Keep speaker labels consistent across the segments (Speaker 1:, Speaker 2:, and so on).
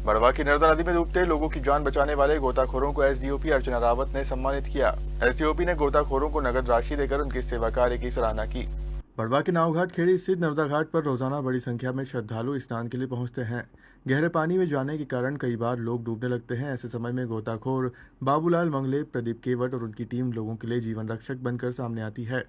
Speaker 1: बड़वा की नर्मदा नदी में डूबते लोगों की जान बचाने वाले गोताखोरों को एसडीओपी अर्चना रावत ने सम्मानित किया। एसडीओपी ने गोताखोरों को नगद राशि देकर उनकी सेवा कार्य की सराहना की। बड़वा के नावघाट खेड़ी स्थित नर्मदा घाट पर रोजाना बड़ी संख्या में श्रद्धालु स्नान के लिए पहुंचते हैं। गहरे पानी में जाने के कारण कई बार लोग डूबने लगते हैं। ऐसे समय में गोताखोर बाबूलाल मंगले, प्रदीप केवट और उनकी टीम लोगों के लिए जीवन रक्षक बनकर सामने आती है।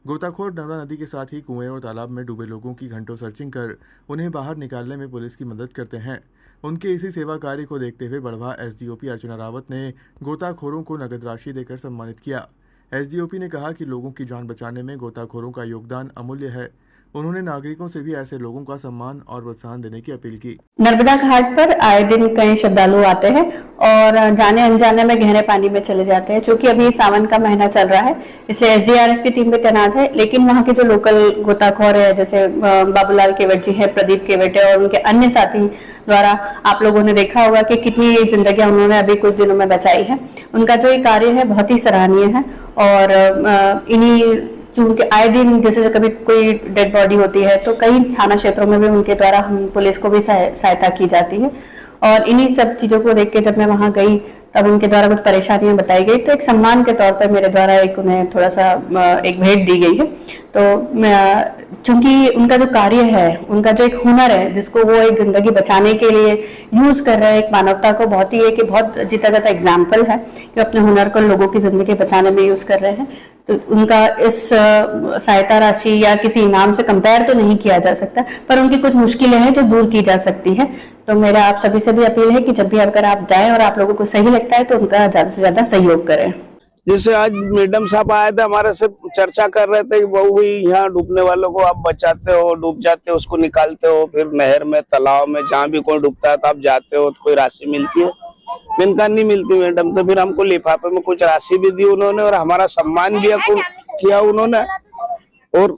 Speaker 1: गोताखोर नर्मदा नदी के साथ ही कुएं और तालाब में डूबे लोगों की घंटों सर्चिंग कर उन्हें बाहर निकालने में पुलिस की मदद करते हैं। उनके इसी सेवा कार्य को देखते हुए बड़वा एसडीओपी अर्चना रावत ने गोताखोरों को नगद राशि देकर सम्मानित किया। एसडीओपी ने कहा कि लोगों की जान बचाने में गोताखोरों का योगदान अमूल्य है। उन्होंने नागरिकों से भी ऐसे लोगों का सम्मान और प्रोत्साहन देने की अपील की।
Speaker 2: नर्मदा घाट पर आए दिन कई श्रद्धालु आते हैं और जाने अनजाने में गहरे पानी में चले जाते हैं। चूंकि अभी सावन का महीना चल रहा है, इसलिए एसडीआरएफ की टीम भी तैनात है, लेकिन वहाँ के जो लोकल गोताखोर है, जैसे बाबूलाल केवट जी है, प्रदीप केवट है और उनके अन्य साथी द्वारा आप लोगों ने देखा होगा कि कितनी जिंदगियां उन्होंने अभी कुछ दिनों में बचाई है। उनका जो ये कार्य है बहुत ही सराहनीय है और इन्हीं क्योंकि आए दिन जैसे कभी कोई डेड बॉडी होती है तो कई थाना क्षेत्रों में भी उनके द्वारा हम पुलिस को भी सहायता की जाती है। और इन्हीं सब चीजों को देख के जब मैं वहां गई तब उनके द्वारा कुछ परेशानियां बताई गई, तो एक सम्मान के तौर पर मेरे द्वारा एक उन्हें थोड़ा सा एक भेंट दी गई है। तो चूंकि उनका जो कार्य है, उनका जो एक हुनर है जिसको वो एक जिंदगी बचाने के लिए यूज कर रहे हैं, एक मानवता को बहुत ही एक बहुत जीता जाता एग्जाम्पल है कि अपने हुनर को लोगों की जिंदगी बचाने में यूज कर रहे हैं। तो उनका इस सहायता राशि या किसी इनाम से कंपेयर तो नहीं किया जा सकता, पर उनकी कुछ मुश्किलें हैं जो दूर की जा सकती है। तो मेरा आप सभी से भी अपील है कि जब भी अगर आप जाएं और आप लोगों को सही लगता है तो उनका ज्यादा से ज्यादा सहयोग करें।
Speaker 3: जैसे आज मैडम साहब आए थे, हमारे से चर्चा कर रहे थे कि बहू भी यहाँ डूबने वालों को आप बचाते हो, डूब जाते हो उसको निकालते हो, फिर नहर में तालाब में जहाँ भी कोई डूबता है तो आप जाते हो तो कोई राशि मिलती है। मैंने नहीं मिलती मैडम, तो फिर हमको लिफाफे में कुछ राशि भी दी उन्होंने और हमारा सम्मान भी किया उन्होंने और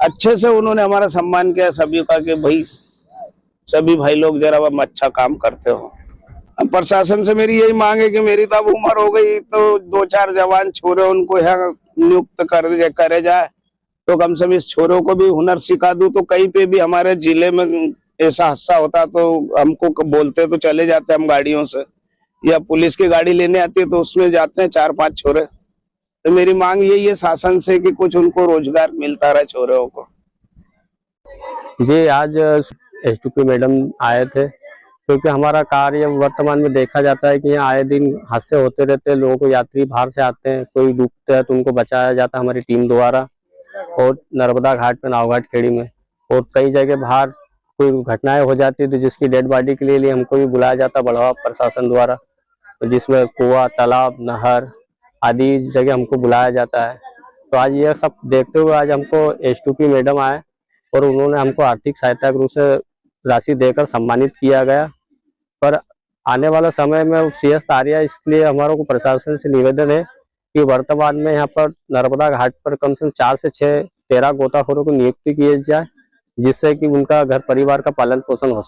Speaker 3: अच्छे से उन्होंने हमारा सम्मान किया सभी का कि भाई सभी भाई लोग जरा अब अच्छा काम करते हो। अब प्रशासन से मेरी यही मांग है कि मेरी तो अब उम्र हो गई, तो 2-4 जवान छोरे उनको यहाँ नियुक्त करे जाए तो कम से कम इस छोरों को भी हुनर सिखा दूं। तो कहीं पे भी हमारे जिले में ऐसा हादसा होता तो हमको बोलते तो चले जाते हम गाड़ियों से, या पुलिस की गाड़ी लेने आती है तो उसमें जाते हैं 4-5 छोरे। तो मेरी मांग यही है शासन से कि कुछ उनको रोजगार मिलता रहे छोरों को।
Speaker 4: जी आज एसडीओपी मैडम आए थे क्योंकि हमारा कार्य वर्तमान में देखा जाता है कि यहाँ आए दिन हादसे होते रहते हैं। लोगों को यात्री बाहर से आते हैं, कोई डूबते हैं तो उनको बचाया जाता है हमारी टीम द्वारा। और नर्मदा घाट पे नावघाट खेड़ी में और कई जगह बाहर कोई घटनाएं हो जाती है तो जिसकी डेड बॉडी के लिए हमको भी बुलाया जाता है बड़वा प्रशासन द्वारा, तो जिसमें कुआं, तालाब, नहर आदि जगह हमको बुलाया जाता है। तो आज ये सब देखते हुए आज हमको एसडीओपी मैडम आए और उन्होंने हमको आर्थिक सहायता के रूप से राशि देकर सम्मानित किया गया। पर आने वाला समय में सीएस तारिया, इसलिए हमारे को प्रशासन से निवेदन है कि वर्तमान में यहाँ पर नर्मदा घाट पर कम से कम 4 से 6 13 गोताखोरों को नियुक्ति की जाए, जिससे कि उनका घर परिवार का पालन पोषण हो सके।